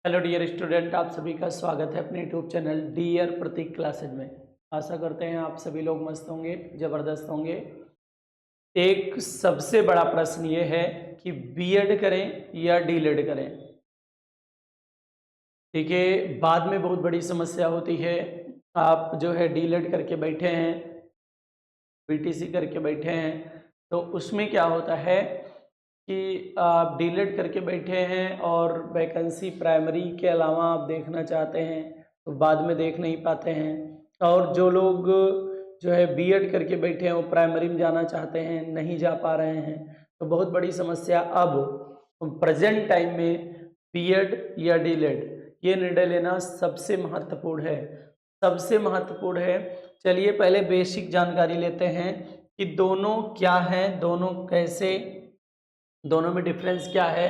Hello dear student, आप सभी का स्वागत है अपने यूट्यूब चैनल डियर प्रतीक क्लासेज में। आशा करते हैं आप सभी लोग मस्त होंगे, ज़बरदस्त होंगे। एक सबसे बड़ा प्रश्न ये है कि बीएड करें या डीएलएड करें। ठीक है, बाद में बहुत बड़ी समस्या होती है। आप जो है डीएलएड करके बैठे हैं, बीटीसी करके बैठे हैं, तो उसमें क्या होता है कि आप डीएलएड करके बैठे हैं और वैकेंसी प्राइमरी के अलावा आप देखना चाहते हैं तो बाद में देख नहीं पाते हैं। और जो लोग जो है बीएड करके बैठे हैं वो प्राइमरी में जाना चाहते हैं, नहीं जा पा रहे हैं। तो बहुत बड़ी समस्या अब प्रेजेंट टाइम में बीएड या डीएलएड, ये निर्णय लेना सबसे महत्वपूर्ण है, सबसे महत्वपूर्ण है। चलिए पहले बेसिक जानकारी लेते हैं कि दोनों क्या हैं, दोनों कैसे, दोनों में डिफरेंस क्या है।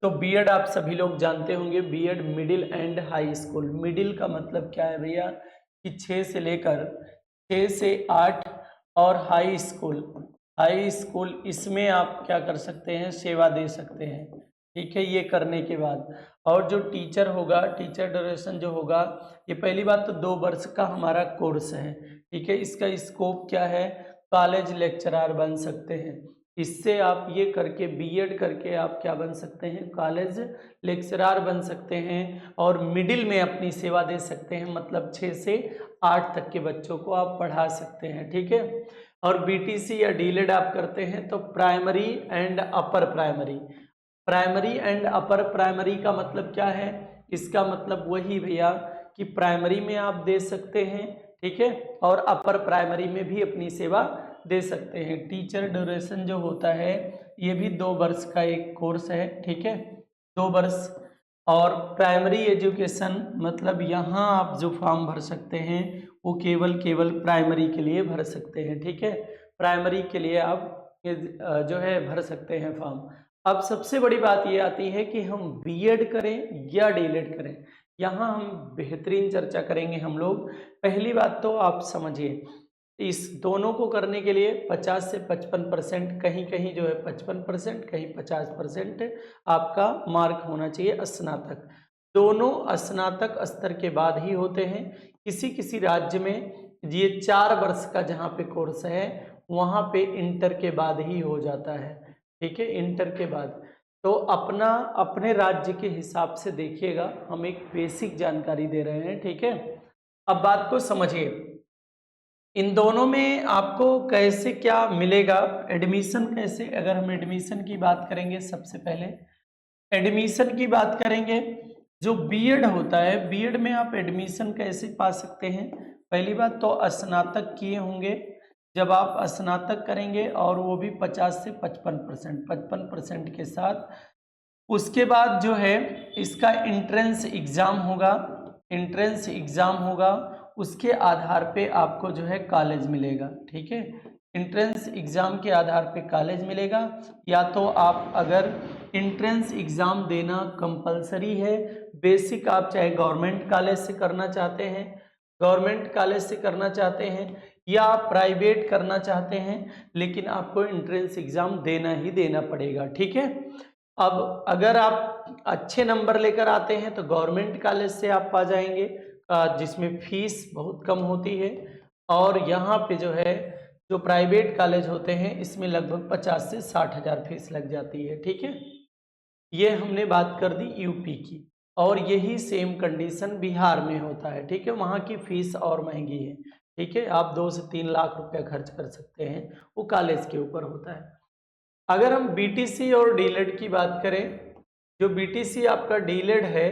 तो बीएड आप सभी लोग जानते होंगे, BEd middle and high school. Middle का मतलब क्या है भैया कि 6 से लेकर 6 से 8, और हाई स्कूल, हाई स्कूल इसमें आप क्या कर सकते हैं, सेवा दे सकते हैं। ठीक है, ये करने के बाद और जो टीचर होगा, टीचर ड्यूरेशन जो होगा, ये पहली बात तो 2 वर्ष का हमारा कोर्स है। ठीक है, इसका स्कोप क्या है, कॉलेज लेक्चरर बन सकते हैं। इससे आप ये करके बीएड करके आप क्या बन सकते हैं, कॉलेज लेक्चरर बन सकते हैं और मिडिल में अपनी सेवा दे सकते हैं, मतलब 6 से 8 तक के बच्चों को आप पढ़ा सकते हैं। ठीक है, और बीटीसी या डीएलएड आप करते हैं तो primary and upper primary, primary and upper primary का मतलब क्या है, इसका मतलब वही भैया कि प्राइमरी में आप दे सकते हैं, ठीक है, और अपर प्राइमरी में भी अपनी सेवा दे सकते हैं। टीचर ड्यूरेशन जो होता है ये भी 2 वर्ष का एक कोर्स है। ठीक है, 2 वर्ष। और प्राइमरी एजुकेशन मतलब यहाँ आप जो फॉर्म भर सकते हैं वो केवल प्राइमरी के लिए भर सकते हैं। ठीक है, प्राइमरी के लिए आप जो है भर सकते हैं फॉर्म। अब सबसे बड़ी बात ये आती है कि हम बीएड करें या डीएलएड करें। यहाँ हम बेहतरीन चर्चा करेंगे हम लोग। पहली बात तो आप समझिए, इस दोनों को करने के लिए 50 से 55%, कहीं कहीं जो है 55%, कहीं 50% आपका मार्क होना चाहिए स्नातक। दोनों स्नातक स्तर के बाद ही होते हैं। किसी किसी राज्य में ये 4 वर्ष का जहाँ पे कोर्स है वहाँ पे इंटर के बाद ही हो जाता है। ठीक है, इंटर के बाद। तो अपना अपने राज्य के हिसाब से देखिएगा, हम एक बेसिक जानकारी दे रहे हैं। ठीक है, अब बात को समझिए, इन दोनों में आपको कैसे क्या मिलेगा, एडमिशन कैसे। अगर हम एडमिशन की बात करेंगे, सबसे पहले एडमिशन की बात करेंगे, जो बीएड होता है, बीएड में आप एडमिशन कैसे पा सकते हैं। पहली बात तो स्नातक किए होंगे, जब आप स्नातक करेंगे और वो भी 50 से 55%, 55% के साथ। उसके बाद जो है इसका एंट्रेंस एग्ज़ाम होगा, एंट्रेंस एग्ज़ाम होगा, उसके आधार पे आपको जो है कॉलेज मिलेगा। ठीक है, एंट्रेंस एग्ज़ाम के आधार पे कॉलेज मिलेगा। या तो आप अगर एंट्रेंस एग्ज़ाम देना कंपलसरी है, बेसिक आप चाहे गवर्नमेंट कॉलेज से करना चाहते हैं, गवर्नमेंट कॉलेज से करना चाहते हैं, या आप प्राइवेट करना चाहते हैं, लेकिन आपको एंट्रेंस एग्ज़ाम देना ही देना पड़ेगा। ठीक है, अब अगर आप अच्छे नंबर लेकर आते हैं तो गवर्नमेंट कॉलेज से आप पा जाएंगे, जिसमें फीस बहुत कम होती है। और यहाँ पे जो है जो प्राइवेट कॉलेज होते हैं इसमें लगभग 50 से 60 हज़ार फीस लग जाती है। ठीक है, ये हमने बात कर दी यूपी की, और यही सेम कंडीशन बिहार में होता है। ठीक है, वहाँ की फीस और महंगी है। ठीक है, आप 2 से 3 लाख रुपया खर्च कर सकते हैं, वो कॉलेज के ऊपर होता है। अगर हम बीटीसी और डीएलएड की बात करें, जो बीटीसी आपका डीएलएड है,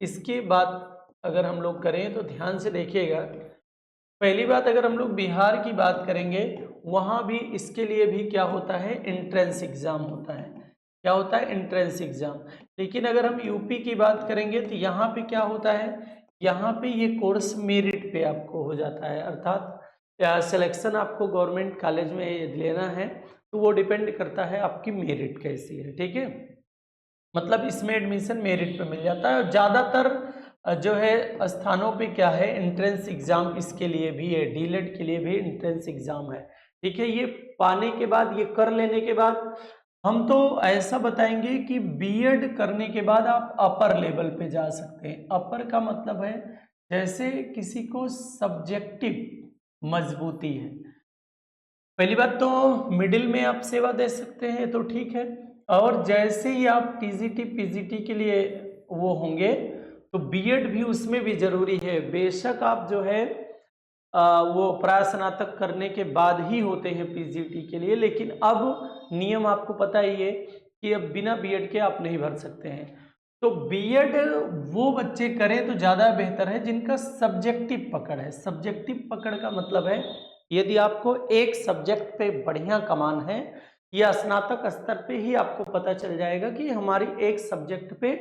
इसकी बात अगर हम लोग करें तो ध्यान से देखिएगा। पहली बात, अगर हम लोग बिहार की बात करेंगे, वहाँ भी इसके लिए भी क्या होता है, एंट्रेंस एग्ज़ाम होता है। क्या होता है, एंट्रेंस एग्ज़ाम। लेकिन अगर हम यूपी की बात करेंगे तो यहाँ पे क्या होता है, यहाँ पे ये कोर्स मेरिट पे आपको हो जाता है, अर्थात सिलेक्शन आपको गवर्नमेंट कॉलेज में लेना है तो वो डिपेंड करता है आपकी मेरिट कैसी है। ठीक है, मतलब इसमें एडमिशन मेरिट पे मिल जाता है। और ज़्यादातर जो है स्थानों पे क्या है, एंट्रेंस एग्ज़ाम इसके लिए भी है, डीएलएड के लिए भी एंट्रेंस एग्ज़ाम है। ठीक है, ये पाने के बाद, ये कर लेने के बाद हम तो ऐसा बताएंगे कि बीएड करने के बाद आप अपर लेवल पे जा सकते हैं। अपर का मतलब है जैसे किसी को सब्जेक्टिव मजबूती है। पहली बात तो मिडिल में आप सेवा दे सकते हैं तो ठीक है, और जैसे ही आप टीजीटी पीजीटी के लिए वो होंगे तो बीएड भी उसमें भी जरूरी है। बेशक आप जो है वो प्रास्नातक करने के बाद ही होते हैं पीजीटी के लिए, लेकिन अब नियम आपको पता ही है कि अब बिना बीएड के आप नहीं भर सकते हैं। तो बीएड वो बच्चे करें तो ज़्यादा बेहतर है जिनका सब्जेक्टिव पकड़ है। सब्जेक्टिव पकड़ का मतलब है यदि आपको एक सब्जेक्ट पे बढ़िया कमान है या स्नातक स्तर पे ही आपको पता चल जाएगा कि हमारी एक सब्जेक्ट पे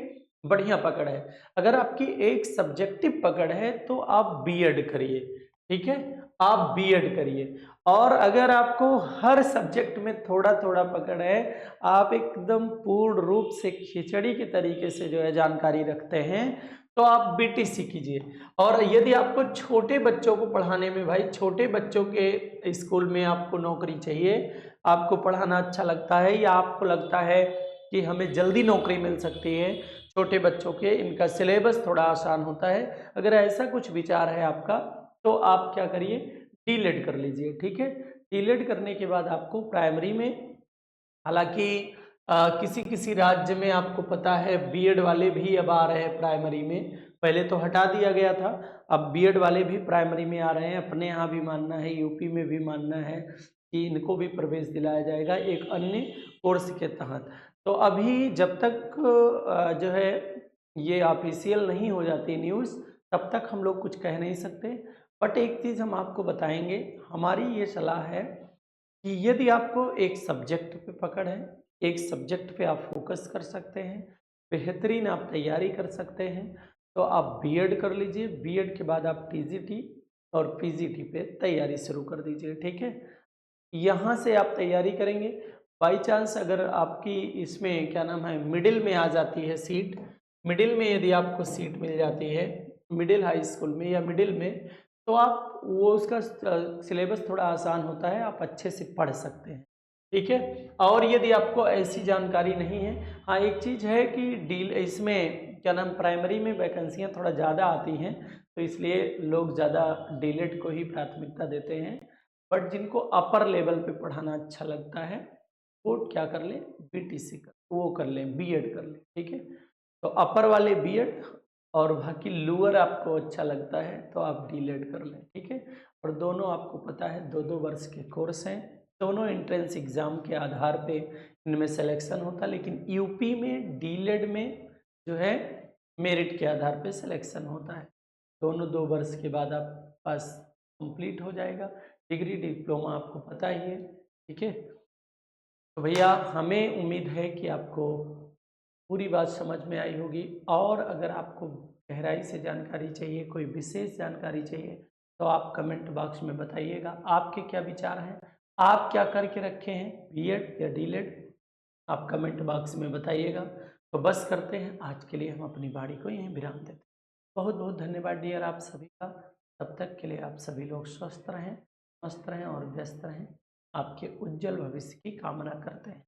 बढ़िया पकड़ है। अगर आपकी एक सब्जेक्टिव पकड़ है तो आप बीएड करिए, ठीक है, आप बीएड करिए। और अगर आपको हर सब्जेक्ट में थोड़ा थोड़ा पकड़ है, आप एकदम पूर्ण रूप से खिचड़ी के तरीके से जो है जानकारी रखते हैं, तो आप बीटीसी कीजिए। और यदि आपको छोटे बच्चों को पढ़ाने में, भाई छोटे बच्चों के स्कूल में आपको नौकरी चाहिए, आपको पढ़ाना अच्छा लगता है या आपको लगता है कि हमें जल्दी नौकरी मिल सकती है छोटे बच्चों के, इनका सिलेबस थोड़ा आसान होता है, अगर ऐसा कुछ विचार है आपका तो आप क्या करिए, डीलेड कर लीजिए, ठीक है। डीलेड करने के बाद आपको प्राइमरी में, हालांकि किसी किसी राज्य में आपको पता है बीएड वाले भी अब आ रहे हैं प्राइमरी में, पहले तो हटा दिया गया था, अब बीएड वाले भी प्राइमरी में आ रहे हैं। अपने यहाँ भी मानना है, यूपी में भी मानना है कि इनको भी प्रवेश दिलाया जाएगा एक अन्य कोर्स के तहत। तो अभी जब तक जो है ये ऑफिशियल नहीं हो जाती न्यूज़, तब तक हम लोग कुछ कह नहीं सकते। बट एक चीज़ हम आपको बताएंगे, हमारी ये सलाह है कि यदि आपको एक सब्जेक्ट पे पकड़ है, एक सब्जेक्ट पे आप फोकस कर सकते हैं, बेहतरीन आप तैयारी कर सकते हैं, तो आप बीएड कर लीजिए। बीएड के बाद आप टीजीटी और पीजीटी पे तैयारी शुरू कर दीजिए, ठीक है। यहाँ से आप तैयारी करेंगे, बाई चांस अगर आपकी इसमें क्या नाम है मिडिल में आ जाती है सीट, मिडिल में यदि आपको सीट मिल जाती है मिडिल हाई स्कूल में या मिडिल में, तो आप वो उसका सिलेबस थोड़ा आसान होता है, आप अच्छे से पढ़ सकते हैं, ठीक है। और यदि आपको ऐसी जानकारी नहीं है, हाँ एक चीज़ है कि डील इसमें क्या नाम प्राइमरी में वैकेंसियाँ थोड़ा ज़्यादा आती हैं, तो इसलिए लोग ज़्यादा डीलेट को ही प्राथमिकता देते हैं। बट जिनको अपर लेवल पे पढ़ाना अच्छा लगता है वो क्या कर लें, बीटीसी कर वो कर लें, बीएड कर लें, ठीक है। तो अपर वाले बीएड और बाकी लोअर आपको अच्छा लगता है तो आप डीलेड कर लें, ठीक है। और दोनों आपको पता है 2-2 वर्ष के कोर्स हैं, दोनों एंट्रेंस एग्ज़ाम के आधार पे इनमें सिलेक्शन होता है, लेकिन यूपी में डीलेड में जो है मेरिट के आधार पे सिलेक्शन होता है। दोनों 2 वर्ष के बाद आप पास कंप्लीट हो जाएगा। डिग्री डिप्लोमा आपको पता ही है, ठीक है। तो भैया हमें उम्मीद है कि आपको पूरी बात समझ में आई होगी, और अगर आपको गहराई से जानकारी चाहिए, कोई विशेष जानकारी चाहिए, तो आप कमेंट बॉक्स में बताइएगा आपके क्या विचार हैं, आप क्या करके रखे हैं बीएड या डीलेड, आप कमेंट बॉक्स में बताइएगा। तो बस करते हैं आज के लिए, हम अपनी बाड़ी को यहीं विराम देते हैं। बहुत बहुत धन्यवाद डियर आप सभी का। तब तक के लिए आप सभी लोग स्वस्थ रहें, मस्त रहें और व्यस्त रहें। आपके उज्जवल भविष्य की कामना करते हैं।